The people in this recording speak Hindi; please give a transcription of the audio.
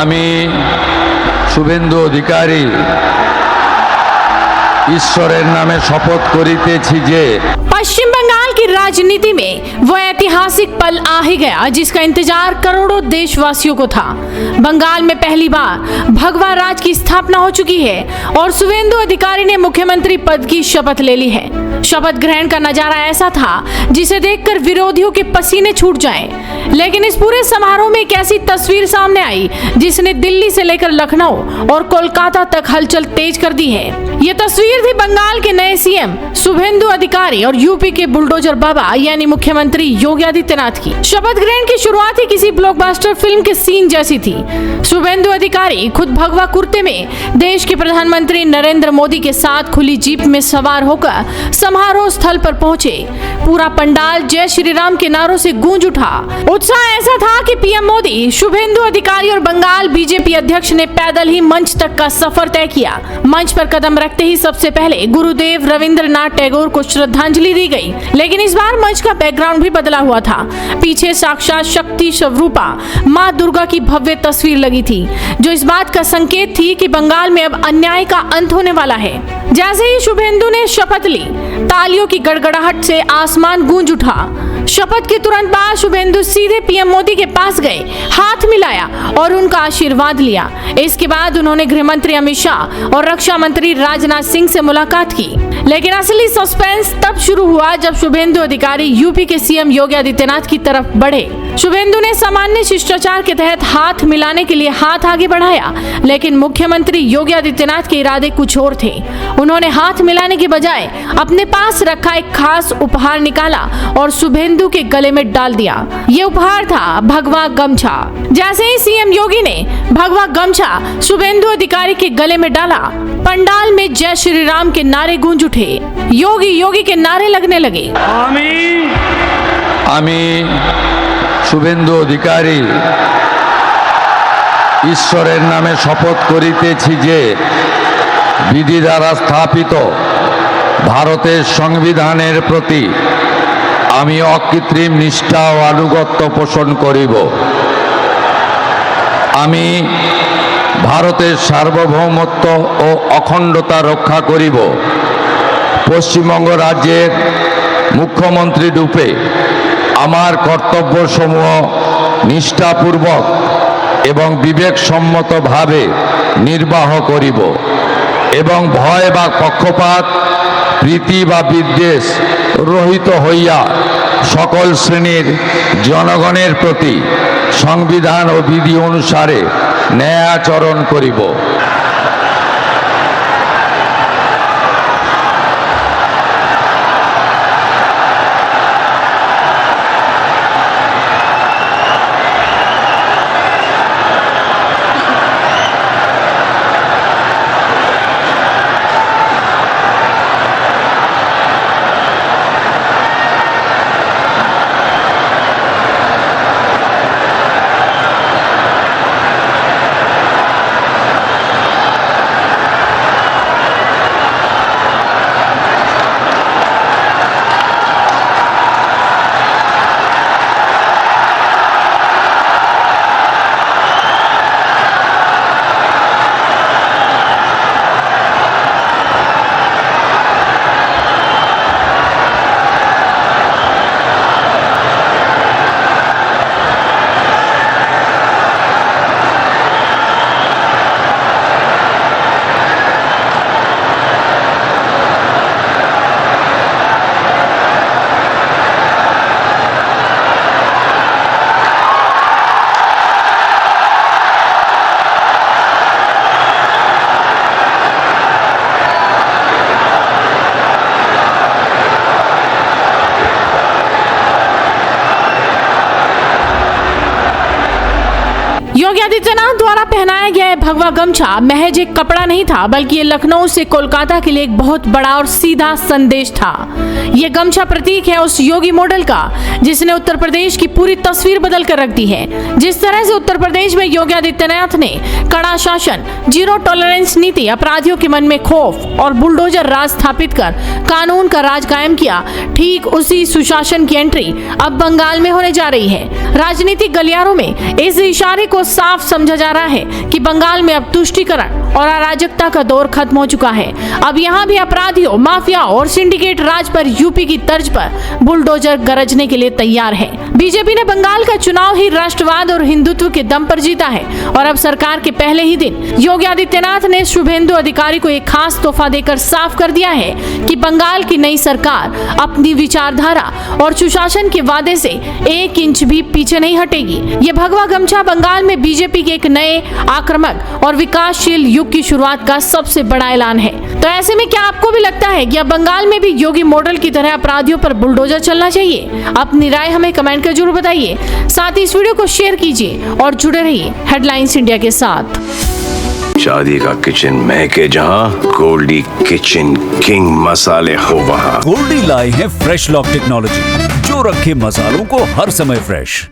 আমি শুভেন্দু অধিকারী ঈশ্বরের নামে শপথ করিতেছি যে पश्चिम बंगाल की राजनीति में वो ऐतिहासिक पल आ ही गया जिसका इंतजार करोड़ों देशवासियों को था। बंगाल में पहली बार भगवा राज की स्थापना हो चुकी है और शुभेंदु अधिकारी ने मुख्यमंत्री पद की शपथ ले ली है। शपथ ग्रहण का नजारा ऐसा था जिसे देखकर विरोधियों के पसीने छूट जाएं। लेकिन इस पूरे समारोह में एक ऐसी तस्वीर सामने आई जिसने दिल्ली से लेकर लखनऊ और कोलकाता तक हलचल तेज कर दी है। ये तस्वीर थी बंगाल के नए सीएम शुभेंदु अधिकारी और यूपी के बुलडोजर बाबा यानी मुख्यमंत्री योगी आदित्यनाथ की। शपथ ग्रहण की शुरुआत ही किसी ब्लॉकबस्टर फिल्म के सीन जैसी थी। शुभेंदु अधिकारी खुद भगवा कुर्ते में देश के प्रधानमंत्री नरेंद्र मोदी के साथ खुली जीप में सवार होकर समारोह स्थल पर पहुंचे। पूरा पंडाल जय श्री राम के नारों से गूंज उठा। उत्साह ऐसा था कि पीएम मोदी, शुभेंदु अधिकारी और बंगाल बीजेपी अध्यक्ष ने पैदल ही मंच तक का सफर तय किया। मंच पर कदम रखते ही सबसे पहले गुरुदेव रविंद्रनाथ टैगोर को श्रद्धांजलि दी गई। लेकिन इस बार मंच का बैकग्राउंड भी बदला हुआ था। पीछे साक्षात शक्ति स्वरूपा मां दुर्गा की भव्य तस्वीर लगी थी, जो इस बात का संकेत थी कि बंगाल में अब अन्याय का अंत होने वाला है। जैसे ही शुभेंदु ने शपथ ली, तालियों की गड़गड़ाहट से आसमान गूंज उठा। शपथ के तुरंत बाद शुभेंदु सीधे पीएम मोदी के पास गए, हाथ मिलाया और उनका आशीर्वाद लिया। इसके बाद उन्होंने गृह मंत्री अमित शाह और रक्षा मंत्री राजनाथ सिंह से मुलाकात की। लेकिन असली सस्पेंस तब शुरू हुआ जब शुभेंदु अधिकारी यूपी के सीएम योगी आदित्यनाथ की तरफ बढ़े। शुभेंदु ने सामान्य शिष्टाचार के तहत हाथ मिलाने के लिए हाथ आगे बढ़ाया, लेकिन मुख्यमंत्री योगी आदित्यनाथ के इरादे कुछ और थे। उन्होंने हाथ मिलाने के बजाय अपने पास रखा एक खास उपहार निकाला और शुभेंदु के गले में डाल दिया। ये उपहार था भगवा गमछा। जैसे ही सीएम योगी ने भगवा गमछा शुभेंदु अधिकारी के गले में डाला, पंडाल में जय श्री राम के नारे गूंज उठे। योगी योगी के नारे लगने लगे। আমি শুভেন্দু অধিকারী ঈশ্বরের নামে শপথ করিতেছি যে বিধি দ্বারা স্থাপিত ভারতের সংবিধানের প্রতি আমি অকৃত্রিম নিষ্ঠা ও আনুগত্য পোষণ করিব। আমি ভারতের সার্বভৌমত্ব ও অখণ্ডতা রক্ষা করিব। পশ্চিমবঙ্গ রাজ্যের মুখ্যমন্ত্রী রূপে আমার কর্তব্যসমূহ নিষ্ঠাপূর্বক এবং বিবেকসম্মতভাবে নির্বাহ করিব এবং ভয় বা পক্ষপাত, প্রীতি বা বিদ্বেষ রহিত হইয়া সকল শ্রেণীর জনগণের প্রতি সংবিধান ও বিধি অনুসারে ন্যায় আচরণ করিব। योगी आदित्यनाथ द्वारा पहनाया गया है भगवा गमछा महज एक कपड़ा नहीं था, बल्कि ये लखनऊ से कोलकाता के लिए एक बहुत बड़ा और सीधा संदेश था। ये गमछा प्रतीक है उस योगी मॉडल का जिसने उत्तर प्रदेश की पूरी तस्वीर बदल कर रख दी है। जिस तरह से उत्तर प्रदेश में योगी आदित्यनाथ ने कड़ा शासन, जीरो टॉलरेंस नीति, अपराधियों के मन में खौफ और बुलडोजर राज स्थापित कर कानून का राज कायम किया, ठीक उसी सुशासन की एंट्री अब बंगाल में होने जा रही है। राजनीतिक गलियारों में इस इशारे को साफ समझा जा रहा है कि बंगाल में अब तुष्टीकरण और अराजकता का दौर खत्म हो चुका है। अब यहाँ भी अपराधियों, माफिया और सिंडिकेट राज पर यूपी की तर्ज पर बुलडोजर गरजने के लिए तैयार है। बीजेपी ने बंगाल का चुनाव ही राष्ट्रवाद और हिंदुत्व के दम पर जीता है और अब सरकार के पहले ही दिन योगी आदित्यनाथ ने शुभेंदु अधिकारी को एक खास तोहफा देकर साफ कर दिया है कि बंगाल की नई सरकार अपनी विचारधारा और सुशासन के वादे से 1 इंच भी पीछे नहीं हटेगी। ये भगवा गमछा बंगाल में बीजेपी के एक नए, आक्रामक और विकासशील युग की शुरुआत का सबसे बड़ा ऐलान है। तो ऐसे में क्या आपको भी लगता है कि अब बंगाल में भी योगी मॉडल की तरह अपराधियों पर बुलडोजर चलना चाहिए? अपनी राय हमें कमेंट कर जरूर बताइए। साथ ही इस वीडियो को शेयर कीजिए और जुड़े रहिए हेडलाइंस इंडिया के साथ। शादी का किचन महके जहां, गोल्डी किचन किंग मसाले हो वहां। गोल्डी लाए हैं फ्रेश लॉक टेक्नोलॉजी जो रखे मसालों को हर समय फ्रेश।